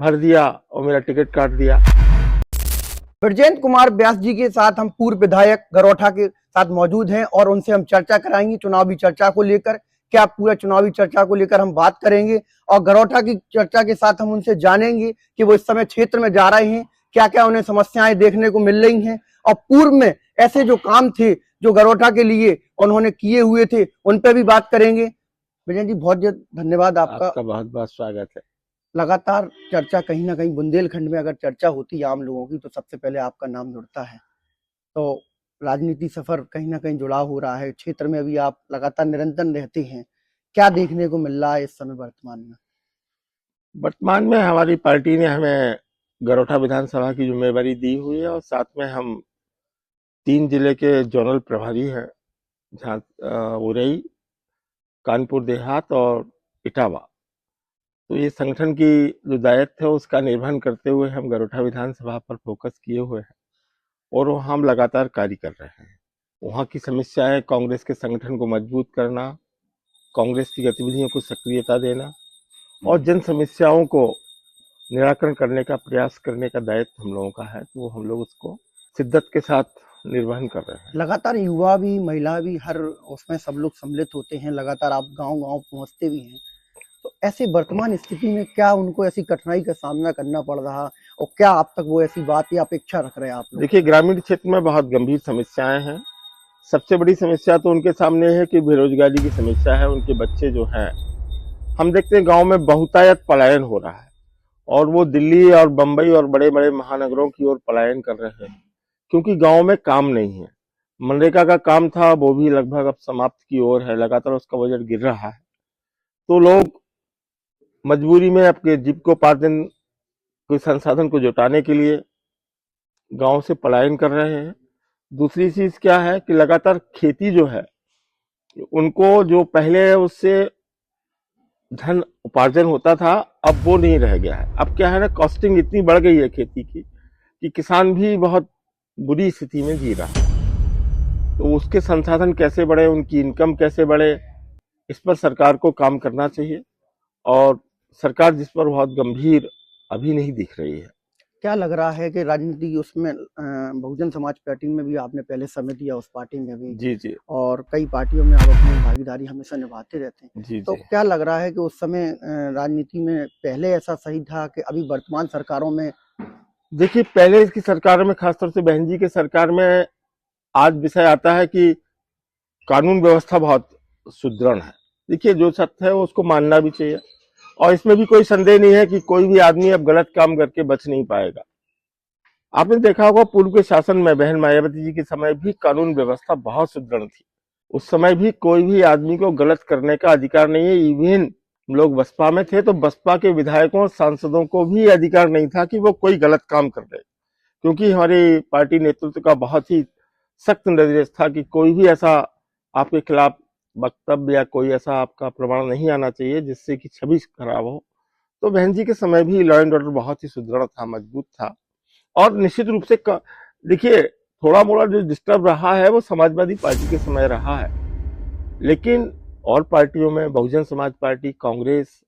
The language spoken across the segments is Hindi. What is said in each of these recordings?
भर दिया और मेरा टिकट काट दिया। ब्रजेंद्र कुमार व्यास जी के साथ हम पूर्व विधायक गरोठा के साथ मौजूद हैं और उनसे हम चर्चा कराएंगे चुनावी चर्चा को लेकर। क्या पूरा चुनावी चर्चा को लेकर हम बात करेंगे और गरोठा की चर्चा के साथ हम उनसे जानेंगे कि वो इस समय क्षेत्र में जा रहे हैं, क्या क्या उन्हें समस्याएं देखने को मिल रही हैं और पूर्व में ऐसे जो काम थे जो गरोठा के लिए उन्होंने किए हुए थे उन पर भी बात करेंगे। ब्रजेंद्र जी बहुत बहुत धन्यवाद आपका बहुत बहुत स्वागत है। लगातार चर्चा कहीं ना कहीं बुंदेलखंड में अगर चर्चा होती है आम लोगों की तो सबसे पहले आपका नाम जुड़ता है। तो राजनीति सफर कहीं ना कहीं जुड़ा हो रहा है, क्षेत्र में अभी आप लगातार निरंतर रहते हैं, क्या देखने को मिल रहा है इस समय वर्तमान में? वर्तमान में हमारी पार्टी ने हमें गरोठा विधानसभा की जिम्मेवारी दी हुई है और साथ में हम 3 जिले के जोनल प्रभारी हैं, उरई, कानपुर देहात और इटावा। तो ये संगठन की जो दायित्व है उसका निर्वहन करते हुए हम गरोठा विधानसभा पर फोकस किए हुए हैं और वहाँ हम लगातार कार्य कर रहे हैं। वहाँ की समस्याएं कांग्रेस के संगठन को मजबूत करना, कांग्रेस की गतिविधियों को सक्रियता देना और जन समस्याओं को निराकरण करने का प्रयास करने का दायित्व हम लोगों का है। तो हम लोग उसको शिद्दत के साथ निर्वहन कर रहे हैं। लगातार युवा भी महिला भी हर उसमें सब लोग सम्मिलित होते हैं, लगातार आप गांव गांव पहुंचते भी हैं, तो ऐसे वर्तमान स्थिति में क्या उनको ऐसी कठिनाई का सामना करना पड़ रहा और क्या आप तक वो ऐसी बात या अपेक्षा रख रहे हैं आप लोग? देखिए, ग्रामीण क्षेत्र में बहुत गंभीर समस्याएं हैं। सबसे बड़ी समस्या तो उनके सामने है कि बेरोजगारी की समस्या है। उनके बच्चे जो हैं, हम देखते हैं गांव में बहुतायत पलायन हो रहा है और वो दिल्ली और बंबई और बड़े बड़े महानगरों की ओर पलायन कर रहे हैं क्योंकि गांव में काम नहीं है। मनरेगा का काम था, वो भी लगभग अब समाप्त की ओर है, लगातार उसका बजट गिर रहा है। तो लोग मजबूरी में अपने जीविकोपार्जन के संसाधन को जुटाने के लिए गांव से पलायन कर रहे हैं। दूसरी चीज क्या है कि लगातार खेती जो है, उनको जो पहले उससे धन उपार्जन होता था अब वो नहीं रह गया है। अब क्या है ना, कॉस्टिंग इतनी बढ़ गई है खेती की कि किसान भी बहुत बुरी स्थिति में जी रहा है। तो उसके संसाधन कैसे बढ़े, उनकी इनकम कैसे बढ़े, इस पर सरकार को काम करना चाहिए और सरकार जिस पर बहुत गंभीर अभी नहीं दिख रही है। क्या लग रहा है कि राजनीति उसमें बहुजन समाज पार्टी में भी आपने पहले समय दिया, उस पार्टी में भी जी और कई पार्टियों में आप अपनी भागीदारी हमेशा निभाते रहते हैं, जी तो क्या लग रहा है कि उस समय राजनीति में पहले ऐसा सही था कि अभी वर्तमान सरकारों में? देखिए, पहले की सरकार में, खासतौर से बहन जी के सरकार में आज विषय आता है कि कानून व्यवस्था बहुत सुदृढ़ है। देखिए, जो सत्य है उसको मानना भी चाहिए और इसमें भी कोई संदेह नहीं है कि कोई भी आदमी अब गलत काम करके बच नहीं पाएगा। आपने देखा होगा पूर्व के शासन में बहन मायावती जी के समय भी कानून व्यवस्था बहुत सुदृढ़ थी। उस समय भी कोई भी आदमी को गलत करने का अधिकार नहीं है। इवन हम लोग बसपा में थे तो बसपा के विधायकों और सांसदों को भी अधिकार नहीं था कि वो कोई गलत काम कर रहे, क्योंकि हमारी पार्टी नेतृत्व का बहुत ही सख्त निर्देश था कि कोई भी ऐसा आपके खिलाफ वक्तव्य या कोई ऐसा आपका प्रमाण नहीं आना चाहिए जिससे कि छवि खराब हो। तो बहन जी के समय भी लॉ एंड ऑर्डर बहुत ही सुदृढ़ था, मजबूत था। और निश्चित रूप से देखिए, थोड़ा मोड़ा जो डिस्टर्ब रहा है वो समाजवादी पार्टी के समय रहा है, लेकिन और पार्टियों में, बहुजन समाज पार्टी, कांग्रेस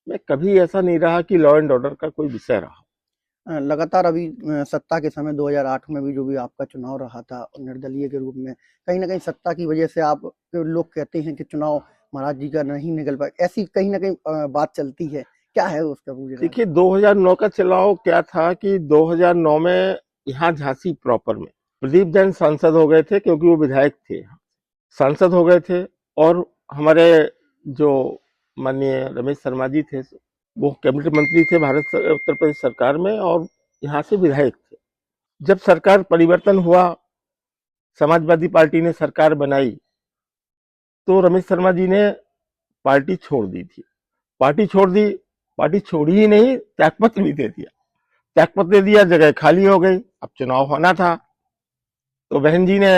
में कभी ऐसा नहीं रहा कि लॉ एंड ऑर्डर का कोई विषय रहा। लगातार अभी सत्ता के समय 2008 में भी जो भी आपका चुनाव रहा था निर्दलीय के रूप में, कहीं ना कहीं सत्ता की वजह से आप लोग कहते हैं कि चुनाव महाराज जी का नहीं निकल पाए, ऐसी कहीं ना कहीं बात चलती है, क्या है उसका? देखिए, 2009 का चुनाव क्या था कि 2009 में यहाँ झांसी प्रॉपर में प्रदीप जैन सांसद हो गए थे, क्योंकि वो विधायक थे, सांसद हो गए थे। और हमारे जो माननीय रमेश शर्मा जी थे वो कैबिनेट मंत्री थे उत्तर प्रदेश सरकार में और यहाँ से विधायक थे। जब सरकार परिवर्तन हुआ, समाजवादी पार्टी ने सरकार बनाई, तो रमेश शर्मा जी ने पार्टी छोड़ दी थी। पार्टी छोड़ी ही नहीं, त्यागपत्र भी दे दिया। त्यागपत्र दे दिया, जगह खाली हो गई, अब चुनाव होना था। तो बहन जी ने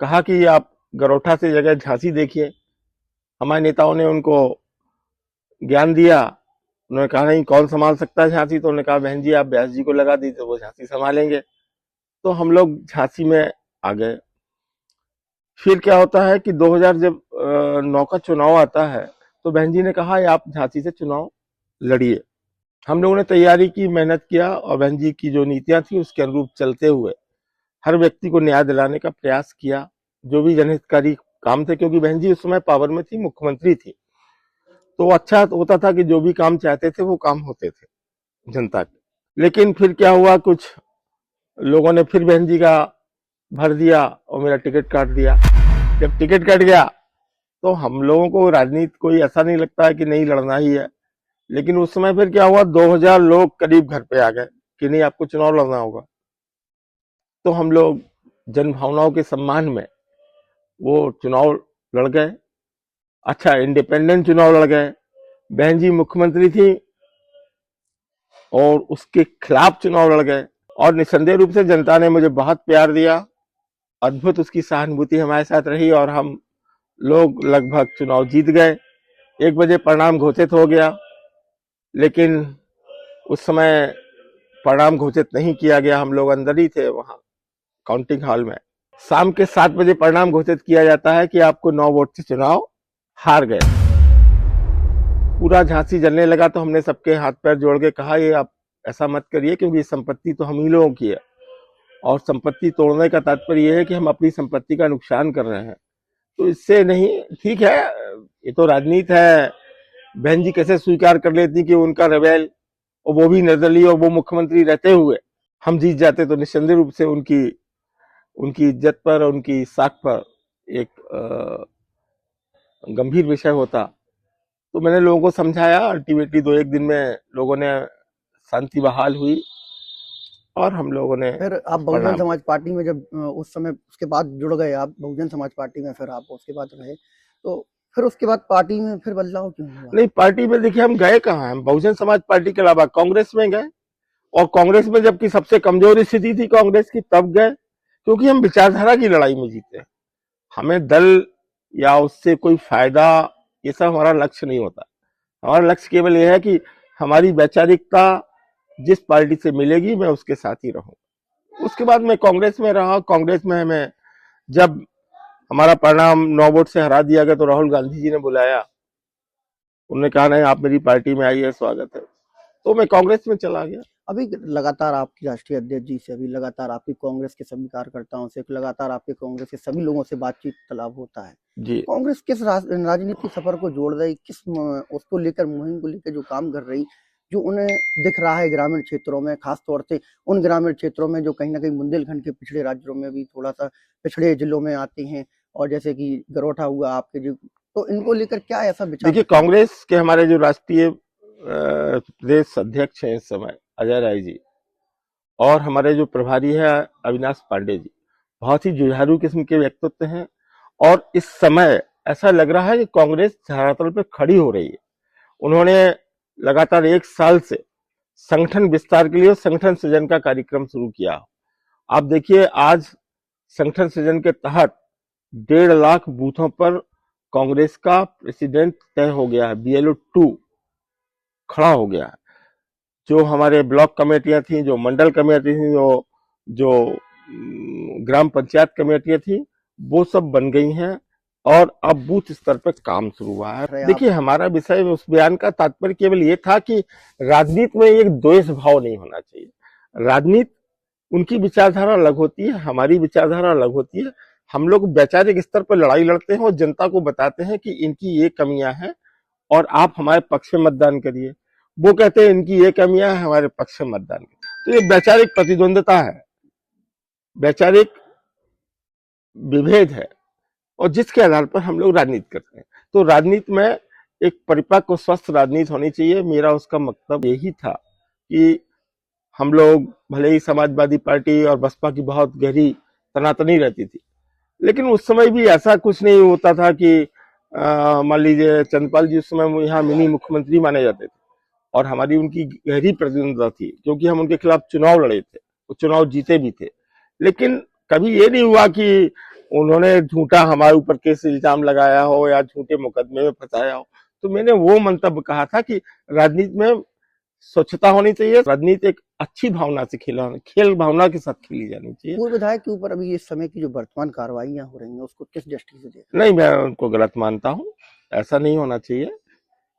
कहा कि आप गरोठा से जगह झांसी देखिए। हमारे नेताओं ने उनको ज्ञान दिया। उन्होंने कहा नहीं, कौन संभाल सकता है झांसी? तो उन्होंने कहा बहन जी आप व्यास जी को लगा दीजिए, वो झांसी संभालेंगे। तो हम लोग झांसी में आ गए। फिर क्या होता है कि 2009 का चुनाव आता है तो बहन जी ने कहा आप झांसी से चुनाव लड़िए। हम लोगों ने तैयारी की, मेहनत किया और बहन जी की जो नीतियां थी उसके अनुरूप चलते हुए हर व्यक्ति को न्याय दिलाने का प्रयास किया, जो भी जनहितकारी काम थे, क्योंकि बहन जी उस समय पावर में थी, मुख्यमंत्री थी, तो अच्छा होता था कि जो भी काम चाहते थे वो काम होते थे जनता के। लेकिन फिर क्या हुआ, कुछ लोगों ने फिर बहन जी का भर दिया और मेरा टिकट काट दिया। जब टिकट कट गया तो हम लोगों को राजनीति कोई ऐसा नहीं लगता है कि नहीं लड़ना ही है। लेकिन उस समय फिर क्या हुआ, 2000 लोग करीब घर पे आ गए कि नहीं आपको चुनाव लड़ना होगा। तो हम लोग जन भावनाओं के सम्मान में वो चुनाव लड़ गए। अच्छा, इंडिपेंडेंट चुनाव लड़ गए। बहन जी मुख्यमंत्री थी और उसके खिलाफ चुनाव लड़ गए और निसंदेह रूप से जनता ने मुझे बहुत प्यार दिया। अद्भुत उसकी सहानुभूति हमारे साथ रही और हम लोग लगभग चुनाव जीत गए। 1 बजे परिणाम घोषित हो गया, लेकिन उस समय परिणाम घोषित नहीं किया गया। हम लोग अंदर ही थे वहां काउंटिंग हॉल में। शाम के 7 बजे परिणाम घोषित किया जाता है कि आपको 9 वोट से चुनाव हार गए। पूरा झांसी जलने लगा। तो हमने सबके हाथ पैर जोड़ के कहा ये आप ऐसा मत करिए, क्योंकि संपत्ति तो हम ही लोगों की है और संपत्ति तोड़ने का तात्पर्य यह है कि हम अपनी संपत्ति का नुकसान कर रहे हैं। तो इससे नहीं, ठीक है ये तो राजनीति है। बहन जी कैसे स्वीकार कर लेती कि उनका रेबेल और वो भी निर्दलीय और वो मुख्यमंत्री रहते हुए हम जीत जाते, तो निस्संदेह रूप से उनकी उनकी इज्जत पर, उनकी साख पर एक गंभीर विषय होता। तो मैंने लोगों को समझाया। अल्टीमेटली 2-1 दिन में लोगों ने शांति बहाल हुई और हम लोगों ने फिर आप बहुजन समाज पार्टी में जब उस समय उसके बाद जुड़ गए, आप बहुजन समाज पार्टी में फिर आप उसके बाद रहे, तो फिर उसके बाद पार्टी में फिर बदलाव क्यों हुआ? नहीं, पार्टी में देखिए हम गए कहाँ, हम बहुजन समाज पार्टी के अलावा कांग्रेस में गए और कांग्रेस में जबकि सबसे कमजोर स्थिति थी कांग्रेस की, तब गए, क्योंकि हम विचारधारा की लड़ाई में जीते हैं। हमें दल या उससे कोई फायदा, ये सब हमारा लक्ष्य नहीं होता। हमारा लक्ष्य केवल यह है कि हमारी वैचारिकता जिस पार्टी से मिलेगी मैं उसके साथ ही रहूं। उसके बाद मैं कांग्रेस में रहा। कांग्रेस में हमें जब हमारा परिणाम 9 वोट से हरा दिया गया तो राहुल गांधी जी ने बुलाया। उन्होंने कहा नहीं आप मेरी पार्टी में आइए, स्वागत है। तो मैं कांग्रेस में चला गया। अभी लगातार आपकी राष्ट्रीय अध्यक्ष जी से, अभी लगातार आपकी कांग्रेस के सभी कार्यकर्ताओं से, लगातार आपके कांग्रेस के सभी लोगों से बातचीत तलाब होता है जी। कांग्रेस किस राजनीतिक सफर को जोड़ रही, किस उसको लेकर, मुहिम को लेकर जो काम कर रही, जो उन्हें दिख रहा है ग्रामीण क्षेत्रों में, खासतौर से उन ग्रामीण क्षेत्रों में जो कहीं ना कहीं बुंदेलखंड के पिछड़े राज्यों में भी थोड़ा सा पिछड़े जिलों में आते हैं, और जैसे कि गरोठा हुआ आपके जो, तो इनको लेकर क्या ऐसा विचार? देखिए, कांग्रेस के हमारे जो राष्ट्रीय प्रदेश अध्यक्ष हैं इस समय अजय राय जी, और हमारे जो प्रभारी है अविनाश पांडे जी, बहुत ही जुझारू किस्म के व्यक्तित्व हैं। और इस समय ऐसा लग रहा है कि कांग्रेस धरातल पर खड़ी हो रही है। उन्होंने लगातार 1 साल से संगठन विस्तार के लिए संगठन सृजन का कार्यक्रम शुरू किया। आप देखिए आज संगठन सृजन के तहत 1.5 लाख बूथों पर कांग्रेस का प्रेसिडेंट तय हो गया है, BLO 2 खड़ा हो गया है। जो हमारे ब्लॉक कमेटियां थी, जो मंडल कमेटी थी, जो ग्राम पंचायत कमेटियां थी, वो सब बन गई हैं और अब बूथ स्तर पर काम शुरू हुआ है। देखिए हमारा विषय, उस बयान का तात्पर्य केवल ये था कि राजनीति में एक द्वेष भाव नहीं होना चाहिए। राजनीति, उनकी विचारधारा अलग होती है, हमारी विचारधारा अलग होती है। हम लोग वैचारिक स्तर पर लड़ाई लड़ते हैं और जनता को बताते हैं कि इनकी ये कमियां हैं और आप हमारे पक्ष में मतदान करिए। वो कहते हैं इनकी ये कमियां हैं, हमारे पक्ष में मतदान करिए। तो ये वैचारिक प्रतिद्वंदता है, वैचारिक विभेद है, और जिसके आधार पर हम लोग राजनीति करते हैं। तो राजनीति में एक परिपक्व और स्वस्थ राजनीति होनी चाहिए। मेरा उसका मतलब यही था कि हम लोग भले ही समाजवादी पार्टी और बसपा की बहुत गहरी तनातनी रहती थी, लेकिन उस समय भी ऐसा कुछ नहीं होता था कि मान लीजिए चंद्रपाल जी उस समय यहाँ मिनी मुख्यमंत्री माने जाते थे और हमारी उनकी गहरी प्रतिद्वंदता थी, क्योंकि हम उनके खिलाफ चुनाव लड़े थे, वो चुनाव जीते भी थे। लेकिन कभी ये नहीं हुआ कि उन्होंने झूठा हमारे ऊपर केस इल्जाम लगाया हो या झूठे मुकदमे में फंसाया हो। तो मैंने वो मंतव्य कहा था कि राजनीति में स्वच्छता होनी चाहिए, राजनीति एक अच्छी भावना से खेल भावना के साथ खेली जानी चाहिए। पूर्व विधायक के ऊपर अभी इस समय की जो वर्तमान कार्रवाइयां हो रही हैं उसको किस दृष्टि से देख? नहीं, मैं उनको गलत मानता हूँ, ऐसा नहीं होना चाहिए।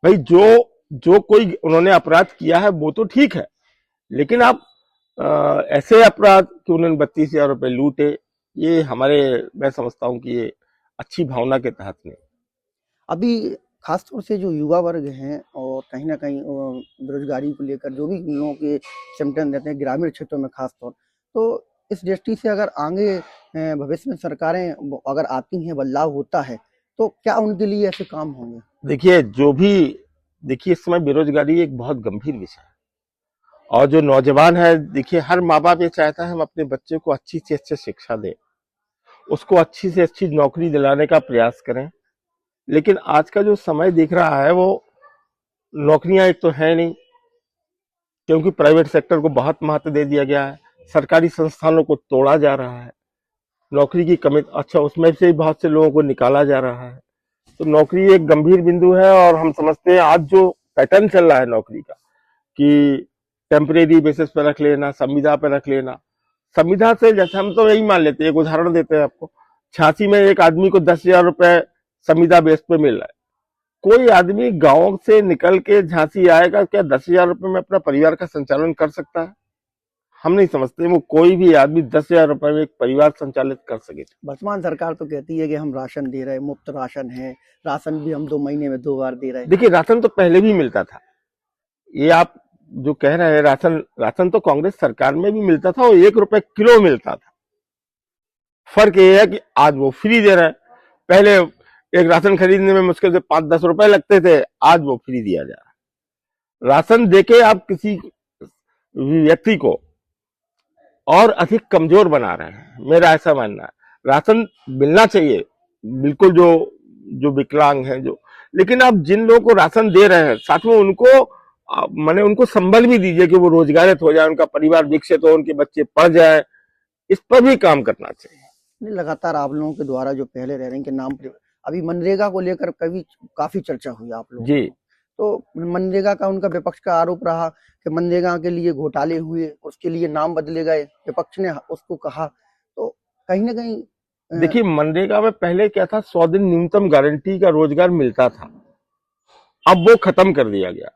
भाई जो जो कोई उन्होंने अपराध किया है वो तो ठीक है, लेकिन आप ऐसे अपराध कि उन्होंने 32,000 रुपए लूटे, ये हमारे, मैं समझता हूँ कि ये अच्छी भावना के तहत नहीं। अभी खासतौर से जो युवा वर्ग हैं और कहीं ना कहीं बेरोजगारी को लेकर जो भी उन लोगों के सिम्टम रहते हैं ग्रामीण क्षेत्रों में खासतौर, तो इस दृष्टि से अगर आगे भविष्य में सरकारें अगर आती हैं, बदलाव होता है, तो क्या उनके लिए ऐसे काम होंगे? देखिए देखिए इस समय बेरोजगारी एक बहुत गंभीर विषय है, और जो नौजवान है, देखिए हर माँ बाप ये चाहता है हम अपने बच्चे को अच्छी से अच्छी शिक्षा दें, उसको अच्छी से अच्छी नौकरी दिलाने का प्रयास करें। लेकिन आज का जो समय दिख रहा है वो नौकरियां एक तो है नहीं, क्योंकि प्राइवेट सेक्टर को बहुत महत्व दे दिया गया है, सरकारी संस्थानों को तोड़ा जा रहा है, नौकरी की कमी, अच्छा उसमें से बहुत से लोगों को निकाला जा रहा है। तो नौकरी एक गंभीर बिंदु है, और हम समझते हैं आज जो पैटर्न चल रहा है नौकरी का कि टेम्परेरी बेसिस पे रख लेना, संविदा पे रख लेना, संविदा से जैसे हम तो यही मान लेते हैं, एक उदाहरण देते हैं आपको, 86 में एक आदमी को 10,000 रुपए संविदा बेस पे मिल रहा है। कोई आदमी गांव से निकल के झांसी आएगा, क्या 10,000 रुपए में अपना परिवार का संचालन कर सकता है? हम नहीं समझते वो कोई भी आदमी 10,000 रुपए में एक परिवार संचालित कर सके। वर्तमान सरकार तो कहती है कि हम राशन दे रहे हैं, मुफ्त राशन है, राशन भी हम 2 महीने में 2 बार दे रहे हैं। देखिए राशन तो पहले भी मिलता था, ये आप जो कह रहे हैं राशन तो कांग्रेस सरकार में भी मिलता था, और 1 रुपए किलो मिलता था। फर्क ये है कि आज वो फ्री दे रहे हैं। पहले एक राशन खरीदने में मुश्किल से 5-10 रुपए लगते थे, आज वो फ्री दिया जा रहा है। राशन देके आप किसी व्यक्ति को और अधिक कमजोर बना रहे हैं, मेरा ऐसा मानना है। राशन मिलना चाहिए बिल्कुल, जो विकलांग हैं, जो, लेकिन आप जिन लोगों को राशन दे रहे हैं साथ में उनको माने उनको संबल भी दीजिए कि वो रोजगारित हो जाए, उनका परिवार विकसित हो, उनके बच्चे पढ़ जाए, इस पर भी काम करना चाहिए। लगातार आप लोगों के द्वारा जो पहले रह रहे के नाम पर अभी मनरेगा को लेकर काफी चर्चा हुई आप लोगों जी। तो मनरेगा का उनका विपक्ष का आरोप रहा कि मनरेगा के लिए घोटाले हुए, उसके लिए नाम बदले गए, विपक्ष ने उसको कहा, तो कहीं ना कहीं देखिए मनरेगा में पहले क्या था, 100 दिन न्यूनतम गारंटी का रोजगार मिलता था, अब वो खत्म कर दिया गया।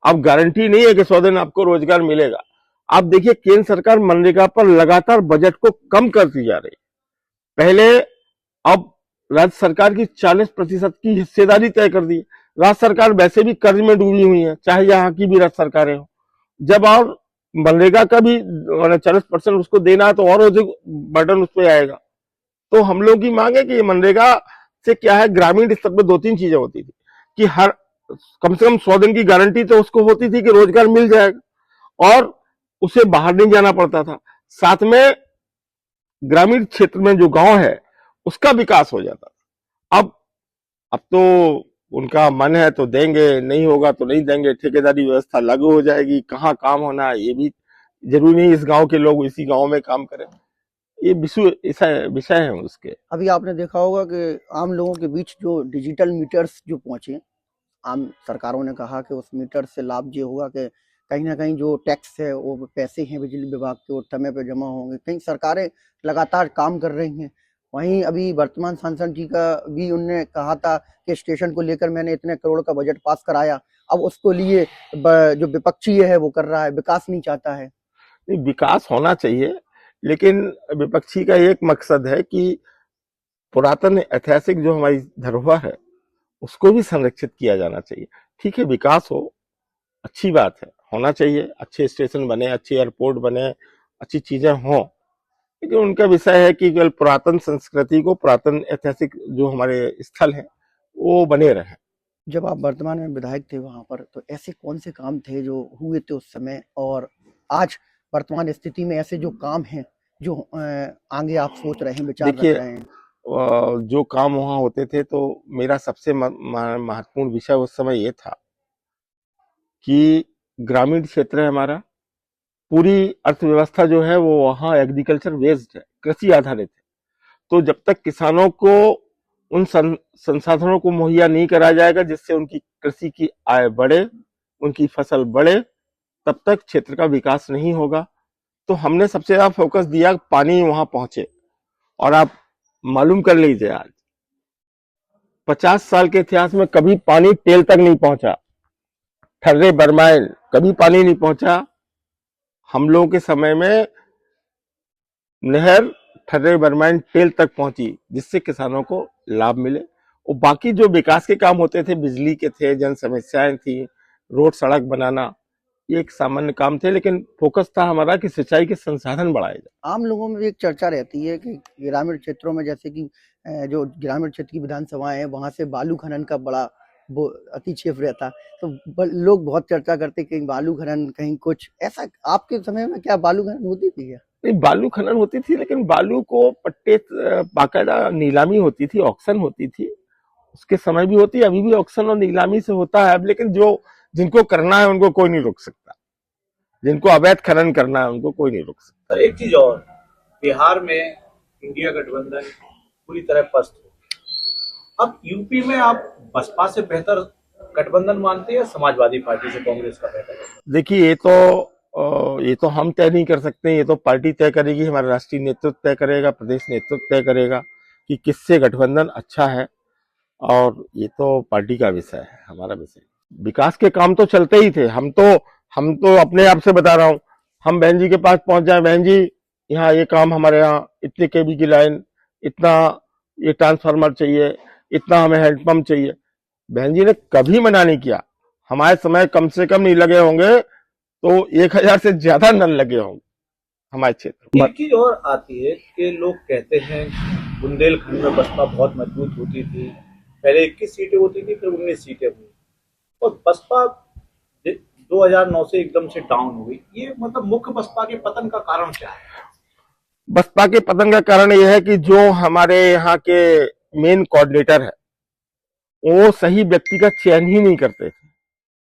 अब गारंटी नहीं है कि 100 दिन आपको रोजगार मिलेगा। आप देखिए केंद्र सरकार मनरेगा पर लगातार बजट को कम करती जा रही है। पहले, अब राज्य सरकार की 40% की हिस्सेदारी तय कर दी। राज्य सरकार वैसे भी कर्ज में डूबी हुई है, चाहे यहाँ की भी राज्य सरकारें हो। जब और मनरेगा का भी 40% उसको देना है, तो और अधिक बर्डन उस पर आएगा। तो हम लोग की मांग है कि मनरेगा से क्या है, ग्रामीण स्तर पर 2-3 चीजें होती थी कि हर कम से कम 100 दिन की गारंटी तो उसको होती थी कि रोजगार मिल जाएगा, और उसे बाहर नहीं जाना पड़ता था। साथ में ग्रामीण क्षेत्र में जो गांव है उसका विकास हो जाता था। अब तो उनका मन है तो देंगे, नहीं होगा तो नहीं देंगे, ठेकेदारी व्यवस्था लागू हो जाएगी, कहाँ काम होना है ये भी जरूरी नहीं इस गांव के लोग इसी गांव में काम करें। ये विषय है उसके। अभी आपने देखा होगा कि आम लोगों के बीच जो डिजिटल मीटर्स जो पहुंचे, आम सरकारों ने कहा कि उस मीटर से लाभ ये होगा कि कहीं ना कहीं जो टैक्स है, वो पैसे हैं बिजली विभाग के, वो समय पे जमा होंगे। कई सरकारें लगातार काम कर रही हैं। वहीं अभी वर्तमान सांसद जी का भी उनने कहा था कि स्टेशन को लेकर मैंने इतने करोड़ का बजट पास कराया, अब उसको लिए जो विपक्षी है वो कर रहा है, विकास नहीं चाहता है। नहीं, विकास होना चाहिए, लेकिन विपक्षी का एक मकसद है कि पुरातन ऐतिहासिक जो हमारी धरोहर है उसको भी संरक्षित किया जाना चाहिए। ठीक है, विकास हो, अच्छी बात है, होना चाहिए, अच्छे स्टेशन बने, अच्छे एयरपोर्ट बने, अच्छी चीजें हों, लेकिन उनका विषय है कि केवल पुरातन संस्कृति को, पुरातन ऐतिहासिक जो हमारे स्थल हैं वो बने रहें। जब आप वर्तमान में विधायक थे वहां पर, तो ऐसे कौन से काम थे जो हुए थे उस समय, और आज वर्तमान स्थिति में ऐसे जो काम हैं जो आगे आप सोच रहे हैं, विचार रख रहे हैं? जो काम वहां होते थे, तो मेरा सबसे महत्वपूर्ण विषय उस समय ये था कि ग्रामीण क्षेत्र है हमारा, पूरी अर्थव्यवस्था जो है वो वहां एग्रीकल्चर बेस्ड है, कृषि आधारित है। तो जब तक किसानों को उन संसाधनों को मुहैया नहीं कराया जाएगा जिससे उनकी कृषि की आय बढ़े, उनकी फसल बढ़े, तब तक क्षेत्र का विकास नहीं होगा। तो हमने सबसे ज्यादा फोकस दिया पानी वहां पहुंचे, और आप मालूम कर लीजिए आज 50 साल के इतिहास में कभी पानी टेल तक नहीं पहुंचा। ठर्रे बरमाइन कभी पानी नहीं पहुंचा। हम लोगों के समय में नहर ठर्रे बरमाइन टेल तक पहुंची, जिससे किसानों को लाभ मिले। और बाकी जो विकास के काम होते थे, बिजली के थे, जन समस्याएं थी, रोड सड़क बनाना, ये एक सामान्य काम थे, लेकिन फोकस था हमारा कि सिंचाई के संसाधन बढ़ाए जाए। आम लोगों में भी एक चर्चा रहती है कि ग्रामीण क्षेत्रों में, जैसे कि जो ग्रामीण क्षेत्र की विधानसभाएं हैं, वहां से बालू खनन का बड़ा वो अतिक्षेप रहता है। तो लोग बहुत चर्चा करते कहीं बालू खनन, कहीं कुछ ऐसा। आपके समय में क्या बालू खनन होती थी क्या? नहीं, बालू खनन होती थी, लेकिन बालू को पट्टे बाकायदा नीलामी होती थी, ऑक्शन होती थी। उसके समय भी होती है, अभी भी ऑक्शन और नीलामी से होता है। अब लेकिन जो जिनको करना है उनको कोई नहीं रोक सकता, जिनको अवैध खनन करना है उनको कोई नहीं रोक सकता। सर, एक चीज और, बिहार में इंडिया गठबंधन पूरी तरह पस्त हो। अब यूपी में आप बसपा से बेहतर गठबंधन मानते हैं या समाजवादी पार्टी से कांग्रेस का बेहतर? देखिए, ये तो हम तय नहीं कर सकते, ये तो पार्टी तय करेगी, हमारा राष्ट्रीय नेतृत्व तय करेगा, प्रदेश नेतृत्व तय करेगा कि किससे गठबंधन अच्छा है। और ये तो पार्टी का विषय है, हमारा विषय। विकास के काम तो चलते ही थे। हम तो अपने आप से बता रहा हूँ, हम बहन जी के पास पहुंच जाए, बहन जी यहाँ ये काम हमारे यहाँ, इतने केवी की लाइन, इतना ये ट्रांसफार्मर चाहिए, इतना हमें हैंडपंप चाहिए, बहन जी ने कभी मना नहीं किया। हमारे समय कम से कम नहीं लगे होंगे तो 1000 से ज्यादा नल लगे होंगे हमारे क्षेत्र में। एक चीज और आती है कि लोग कहते हैं बुंदेलखंड में बसपा बहुत मजबूत होती थी, पहले 21 सीटें होती थी, फिर 19 सीटें हुई, और बसपा 2009 से एकदम से डाउन हुई। ये मतलब मुख्य बसपा के पतन का कारण क्या है? बसपा के पतन का कारण यह है कि जो हमारे यहाँ के मेन कोऑर्डिनेटर है, वो सही व्यक्ति का चयन ही नहीं करते थे।